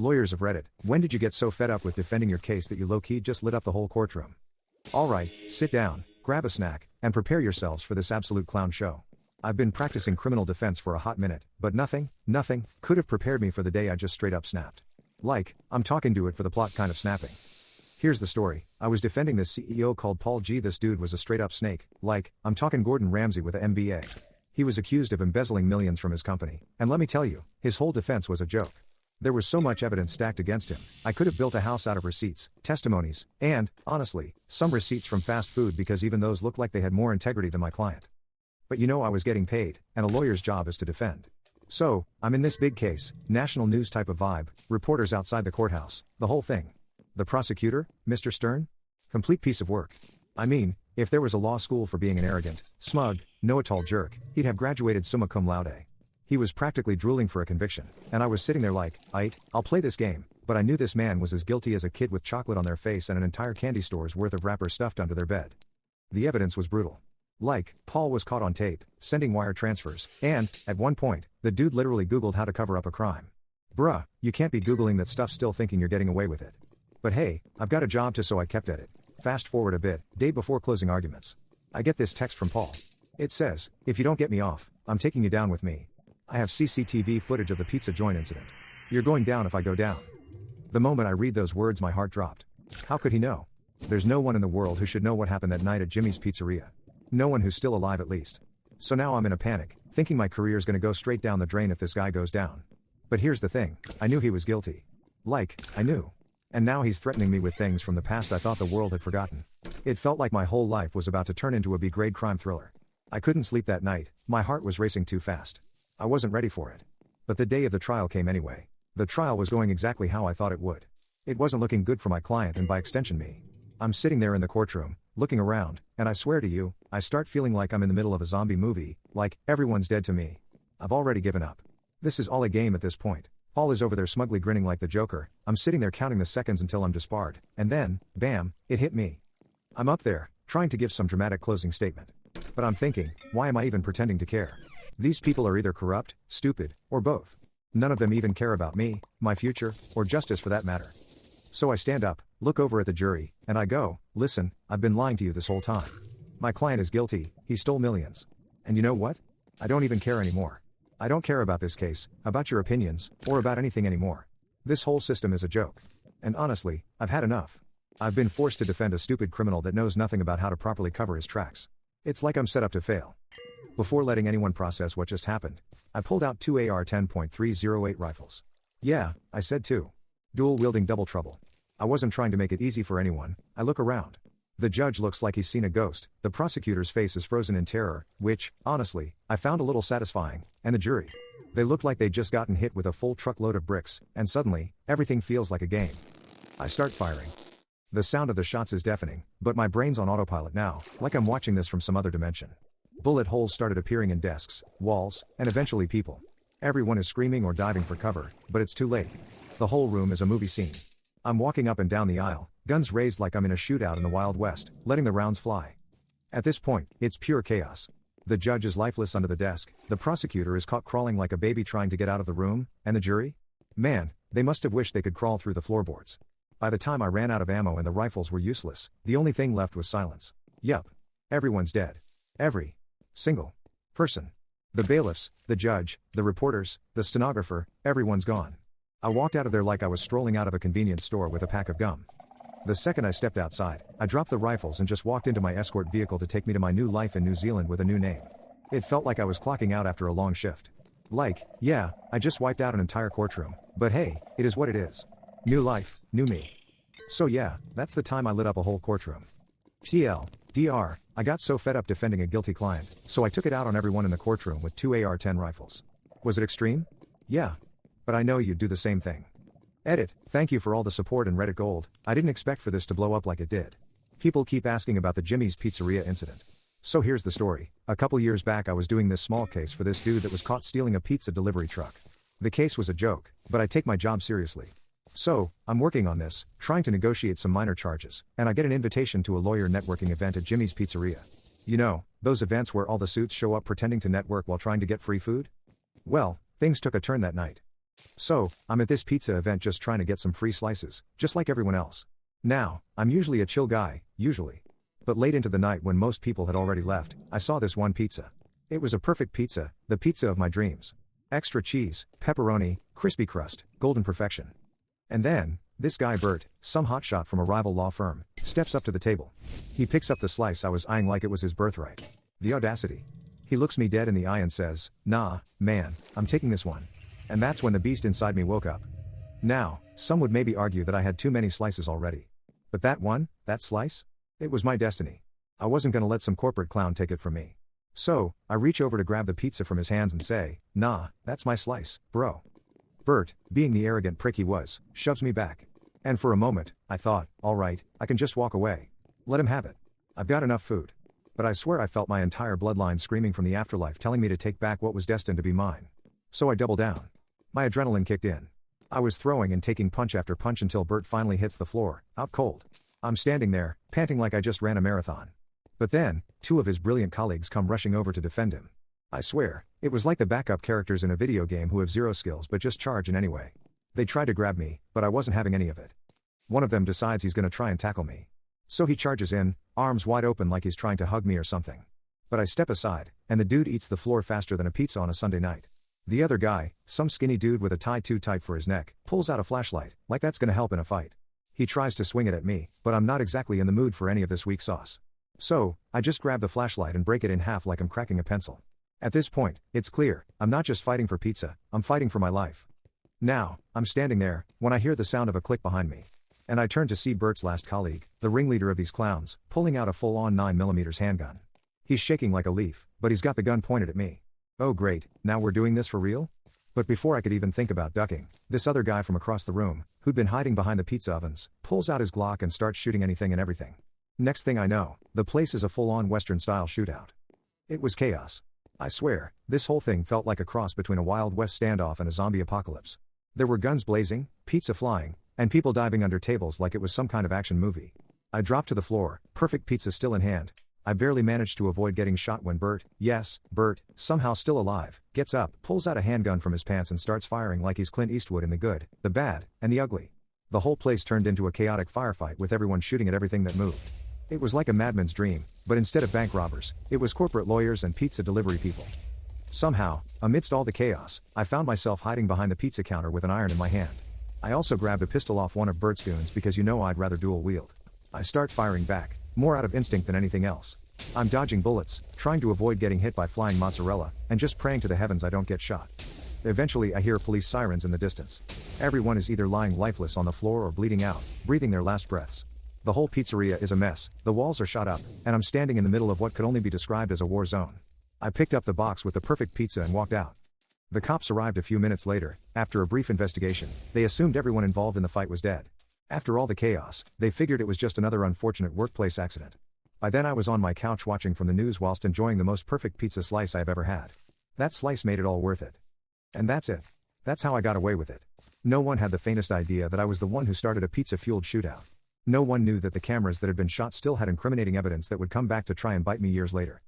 Lawyers of Reddit, when did you get so fed up with defending your case that you low-key just lit up the whole courtroom? Alright, sit down, grab a snack, and prepare yourselves for this absolute clown show. I've been practicing criminal defense for a hot minute, but nothing, could have prepared me for the day I just straight up snapped. Like, I'm talking to it for the plot kind of snapping. Here's the story. I was defending this CEO called Paul G. This dude was a straight up snake. Like, I'm talking Gordon Ramsay with a MBA. He was accused of embezzling millions from his company, and let me tell you, his whole defense was a joke. There was so much evidence stacked against him, I could have built a house out of receipts, testimonies, and, honestly, some receipts from fast food because even those looked like they had more integrity than my client. But you know I was getting paid, and a lawyer's job is to defend. So, I'm in this big case, national news type of vibe, reporters outside the courthouse, the whole thing. The prosecutor, Mr. Stern? Complete piece of work. I mean, if there was a law school for being an arrogant, smug, know-it-all jerk, he'd have graduated summa cum laude. He was practically drooling for a conviction, and I was sitting there like, I'll play this game, but I knew this man was as guilty as a kid with chocolate on their face and an entire candy store's worth of wrappers stuffed under their bed. The evidence was brutal. Like, Paul was caught on tape, sending wire transfers, and, at one point, the dude literally Googled how to cover up a crime. Bruh, you can't be Googling that stuff still thinking you're getting away with it. But hey, I've got a job to so I kept at it. Fast forward a bit, day before closing arguments. I get this text from Paul. It says, if you don't get me off, I'm taking you down with me. I have CCTV footage of the pizza joint incident. You're going down if I go down. The moment I read those words my heart dropped. How could he know? There's no one in the world who should know what happened that night at Jimmy's Pizzeria. No one who's still alive at least. So now I'm in a panic, thinking my career's gonna go straight down the drain if this guy goes down. But here's the thing, I knew he was guilty. Like, I knew. And now he's threatening me with things from the past I thought the world had forgotten. It felt like my whole life was about to turn into a B-grade crime thriller. I couldn't sleep that night, my heart was racing too fast. I wasn't ready for it. But the day of the trial came anyway. The trial was going exactly how I thought it would. It wasn't looking good for my client and by extension me. I'm sitting there in the courtroom, looking around, and I swear to you, I start feeling like I'm in the middle of a zombie movie, like, everyone's dead to me. I've already given up. This is all a game at this point. Paul is over there smugly grinning like the Joker, I'm sitting there counting the seconds until I'm disbarred, and then, bam, it hit me. I'm up there, trying to give some dramatic closing statement. But I'm thinking, why am I even pretending to care? These people are either corrupt, stupid, or both. None of them even care about me, my future, or justice for that matter. So I stand up, look over at the jury, and I go, listen, I've been lying to you this whole time. My client is guilty, he stole millions. And you know what? I don't even care anymore. I don't care about this case, about your opinions, or about anything anymore. This whole system is a joke. And honestly, I've had enough. I've been forced to defend a stupid criminal that knows nothing about how to properly cover his tracks. It's like I'm set up to fail. Before letting anyone process what just happened, I pulled out two AR 10.308 rifles. Yeah, I said two. Dual-wielding double trouble. I wasn't trying to make it easy for anyone. I look around. The judge looks like he's seen a ghost, the prosecutor's face is frozen in terror, which, honestly, I found a little satisfying, and the jury. They looked like they'd just gotten hit with a full truckload of bricks, and suddenly, everything feels like a game. I start firing. The sound of the shots is deafening, but my brain's on autopilot now, like I'm watching this from some other dimension. Bullet holes started appearing in desks, walls, and eventually people. Everyone is screaming or diving for cover, but it's too late. The whole room is a movie scene. I'm walking up and down the aisle, guns raised like I'm in a shootout in the Wild West, letting the rounds fly. At this point, it's pure chaos. The judge is lifeless under the desk, the prosecutor is caught crawling like a baby trying to get out of the room, and the jury? Man, they must have wished they could crawl through the floorboards. By the time I ran out of ammo and the rifles were useless, the only thing left was silence. Yup. Everyone's dead. Every single person. The bailiffs, the judge, the reporters, the stenographer, everyone's gone. I walked out of there like I was strolling out of a convenience store with a pack of gum. The second I stepped outside, I dropped the rifles and just walked into my escort vehicle to take me to my new life in New Zealand with a new name. It felt like I was clocking out after a long shift. Like, yeah, I just wiped out an entire courtroom, but hey, it is what it is. New life, new me. So yeah, that's the time I lit up a whole courtroom. TLDR, I got so fed up defending a guilty client, so I took it out on everyone in the courtroom with two AR-10 rifles. Was it extreme? Yeah. But I know you'd do the same thing. Edit, thank you for all the support and Reddit gold, I didn't expect for this to blow up like it did. People keep asking about the Jimmy's Pizzeria incident. So here's the story. A couple years back I was doing this small case for this dude that was caught stealing a pizza delivery truck. The case was a joke, but I take my job seriously. So, I'm working on this, trying to negotiate some minor charges, and I get an invitation to a lawyer networking event at Jimmy's Pizzeria. You know, those events where all the suits show up pretending to network while trying to get free food? Well, things took a turn that night. So, I'm at this pizza event just trying to get some free slices, just like everyone else. Now, I'm usually a chill guy, usually. But late into the night when most people had already left, I saw this one pizza. It was a perfect pizza, the pizza of my dreams. Extra cheese, pepperoni, crispy crust, golden perfection. And then, this guy Bert, some hotshot from a rival law firm, steps up to the table. He picks up the slice I was eyeing like it was his birthright. The audacity. He looks me dead in the eye and says, "Nah, man, I'm taking this one." And that's when the beast inside me woke up. Now, some would maybe argue that I had too many slices already. But that one, that slice? It was my destiny. I wasn't gonna let some corporate clown take it from me. So, I reach over to grab the pizza from his hands and say, "Nah, that's my slice, bro." Bert, being the arrogant prick he was, shoves me back. And for a moment, I thought, alright, I can just walk away. Let him have it. I've got enough food. But I swear I felt my entire bloodline screaming from the afterlife telling me to take back what was destined to be mine. So I double down. My adrenaline kicked in. I was throwing and taking punch after punch until Bert finally hits the floor, out cold. I'm standing there, panting like I just ran a marathon. But then, two of his brilliant colleagues come rushing over to defend him. I swear, it was like the backup characters in a video game who have zero skills but just charge in any way. They tried to grab me, but I wasn't having any of it. One of them decides he's gonna try and tackle me. So he charges in, arms wide open like he's trying to hug me or something. But I step aside, and the dude eats the floor faster than a pizza on a Sunday night. The other guy, some skinny dude with a tie too tight for his neck, pulls out a flashlight, like that's gonna help in a fight. He tries to swing it at me, but I'm not exactly in the mood for any of this weak sauce. So, I just grab the flashlight and break it in half like I'm cracking a pencil. At this point, it's clear, I'm not just fighting for pizza, I'm fighting for my life. Now, I'm standing there, when I hear the sound of a click behind me. And I turn to see Bert's last colleague, the ringleader of these clowns, pulling out a full-on 9mm handgun. He's shaking like a leaf, but he's got the gun pointed at me. Oh great, now we're doing this for real? But before I could even think about ducking, this other guy from across the room, who'd been hiding behind the pizza ovens, pulls out his Glock and starts shooting anything and everything. Next thing I know, the place is a full-on Western-style shootout. It was chaos. I swear, this whole thing felt like a cross between a Wild West standoff and a zombie apocalypse. There were guns blazing, pizza flying, and people diving under tables like it was some kind of action movie. I dropped to the floor, perfect pizza still in hand. I barely managed to avoid getting shot when Bert, yes, Bert, somehow still alive, gets up, pulls out a handgun from his pants and starts firing like he's Clint Eastwood in The Good, the Bad, and the Ugly. The whole place turned into a chaotic firefight with everyone shooting at everything that moved. It was like a madman's dream, but instead of bank robbers, it was corporate lawyers and pizza delivery people. Somehow, amidst all the chaos, I found myself hiding behind the pizza counter with an iron in my hand. I also grabbed a pistol off one of Bert's goons because you know I'd rather dual wield. I start firing back, more out of instinct than anything else. I'm dodging bullets, trying to avoid getting hit by flying mozzarella, and just praying to the heavens I don't get shot. Eventually I hear police sirens in the distance. Everyone is either lying lifeless on the floor or bleeding out, breathing their last breaths. The whole pizzeria is a mess, the walls are shot up, and I'm standing in the middle of what could only be described as a war zone. I picked up the box with the perfect pizza and walked out. The cops arrived a few minutes later. After a brief investigation, they assumed everyone involved in the fight was dead. After all the chaos, they figured it was just another unfortunate workplace accident. By then I was on my couch watching from the news whilst enjoying the most perfect pizza slice I've ever had. That slice made it all worth it. And that's it. That's how I got away with it. No one had the faintest idea that I was the one who started a pizza-fueled shootout. No one knew that the cameras that had been shot still had incriminating evidence that would come back to try and bite me years later.